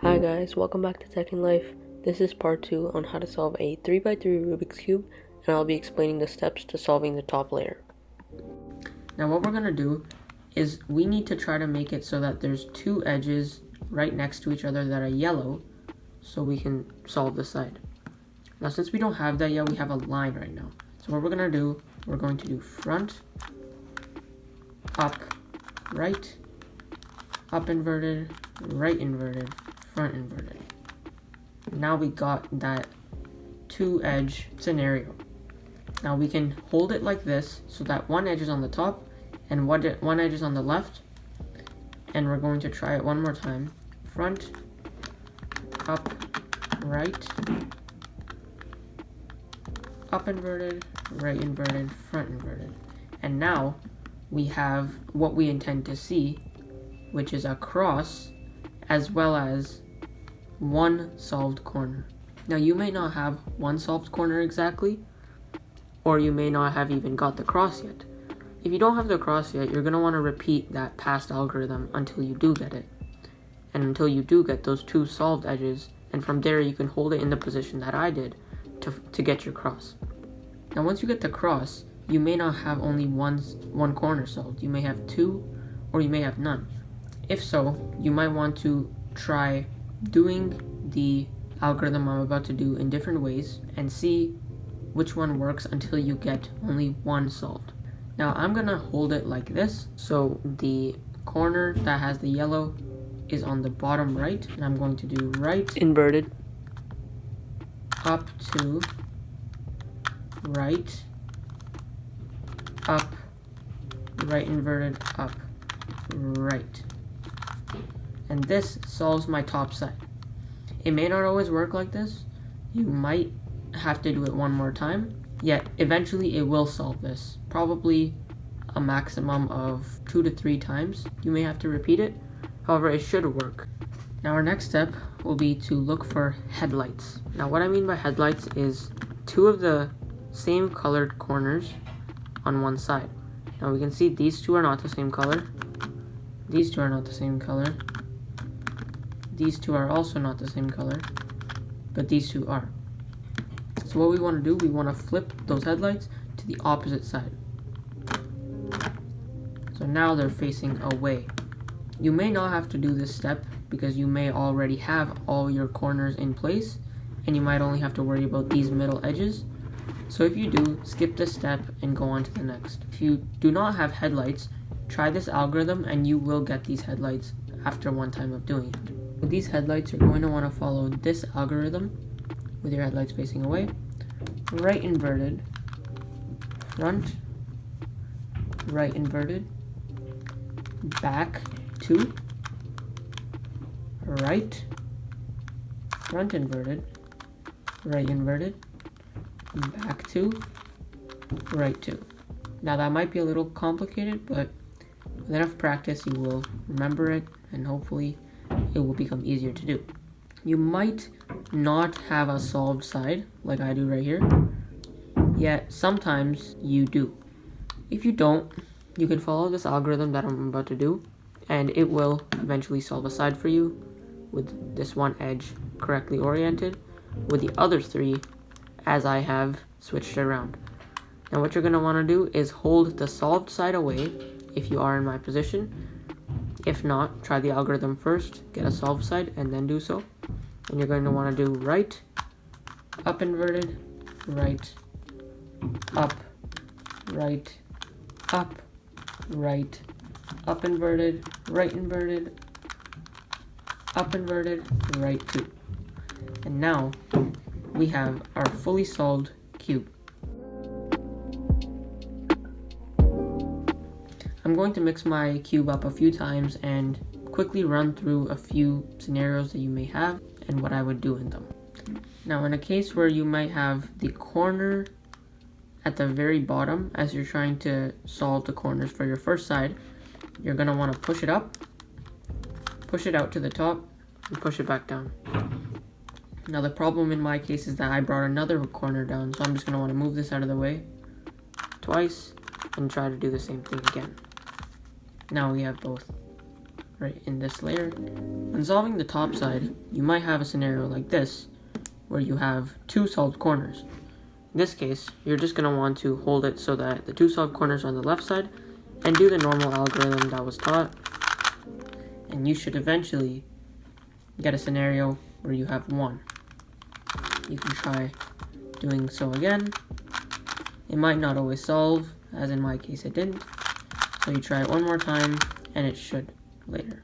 Hi guys, welcome back to TekkinLife. This is part 2 on how to solve a 3x3 Rubik's Cube, and I'll be explaining the steps to solving the top layer. Now what we're going to do is we need to try to make it so that there's two edges right next to each other that are yellow, so we can solve the side. Now since we don't have that yet, we have a line right now. So what we're going to do, we're going to do front, up, right, up inverted, right inverted, front inverted. Now we got that two edge scenario. Now we can hold it like this so that one edge is on the top and one edge is on the left, and we're going to try it one more time. Front, up, right, up inverted, right inverted, front inverted. And now we have what we intend to see, which is a cross as well as one solved corner. Now you may not have one solved corner exactly, or you may not have even got the cross yet. If you don't have the cross yet, you're going to want to repeat that past algorithm until you do get it, and until you do get those two solved edges, and from there you can hold it in the position that I did to get your cross. Now once you get the cross, you may not have only one corner solved. You may have two, or you may have none. If so, you might want to try doing the algorithm I'm about to do in different ways and see which one works until you get only one solved. Now I'm gonna hold it like this, so the corner that has the yellow is on the bottom right, and I'm going to do right inverted, up to right, up, right inverted, up, right. And this solves my top side. It may not always work like this. You might have to do it one more time, yet eventually it will solve this. Probably a maximum of 2 to 3 times. You may have to repeat it, however it should work. Now our next step will be to look for headlights. Now what I mean by headlights is two of the same colored corners on one side. Now we can see these two are not the same color. These two are not the same color. These two are also not the same color, but these two are. So what we want to do, we want to flip those headlights to the opposite side. So now they're facing away. You may not have to do this step because you may already have all your corners in place, and you might only have to worry about these middle edges. So if you do, skip this step and go on to the next. If you do not have headlights, try this algorithm and you will get these headlights after one time of doing it. With these headlights, you're going to want to follow this algorithm with your headlights facing away. Right inverted, front, right inverted, back to, right, front inverted, right inverted, back to, right to. Now that might be a little complicated, but with enough practice you will remember it, and hopefully it will become easier to do. You might not have a solved side like I do right here, yet sometimes you do. If you don't, you can follow this algorithm that I'm about to do, and it will eventually solve a side for you with this one edge correctly oriented, with the other three as I have switched around. Now what you're going to want to do is hold the solved side away if you are in my position. If not, try the algorithm first, get a solved side, and then do so. And you're going to want to do right, up inverted, right, up, right, up, right, up inverted, right inverted, up inverted, right 2. And now we have our fully solved cube. I'm going to mix my cube up a few times and quickly run through a few scenarios that you may have and what I would do in them. Now in a case where you might have the corner at the very bottom as you're trying to solve the corners for your first side, you're going to want to push it up, push it out to the top, and push it back down. Now the problem in my case is that I brought another corner down, so I'm just going to want to move this out of the way twice and try to do the same thing again. Now we have both right in this layer. When solving the top side, you might have a scenario like this, where you have two solved corners. In this case, you're just going to want to hold it so that the two solved corners are on the left side, and do the normal algorithm that was taught, and you should eventually get a scenario where you have one. You can try doing so again. It might not always solve, as in my case it didn't, so you try it one more time, and it should later.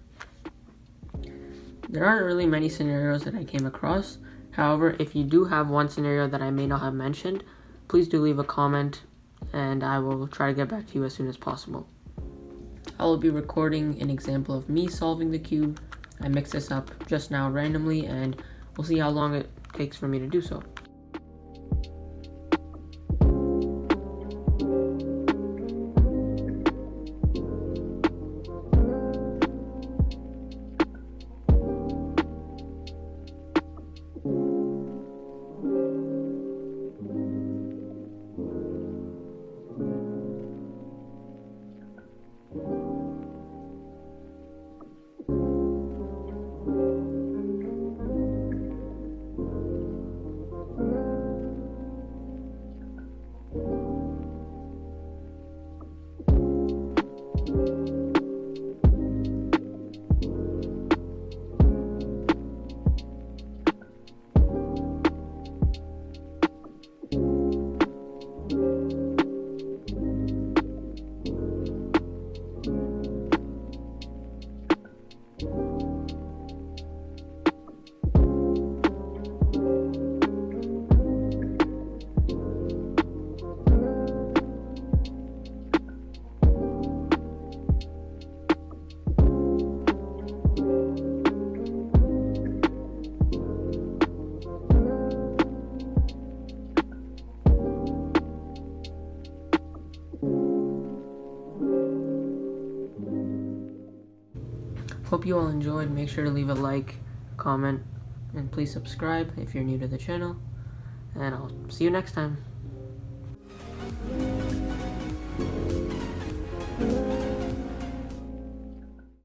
There aren't really many scenarios that I came across. However, if you do have one scenario that I may not have mentioned, please do leave a comment, and I will try to get back to you as soon as possible. I will be recording an example of me solving the cube. I mixed this up just now randomly, and we'll see how long it takes for me to do so. Hope you all enjoyed. Make sure to leave a like, comment, and please subscribe if you're new to the channel. And I'll see you next time.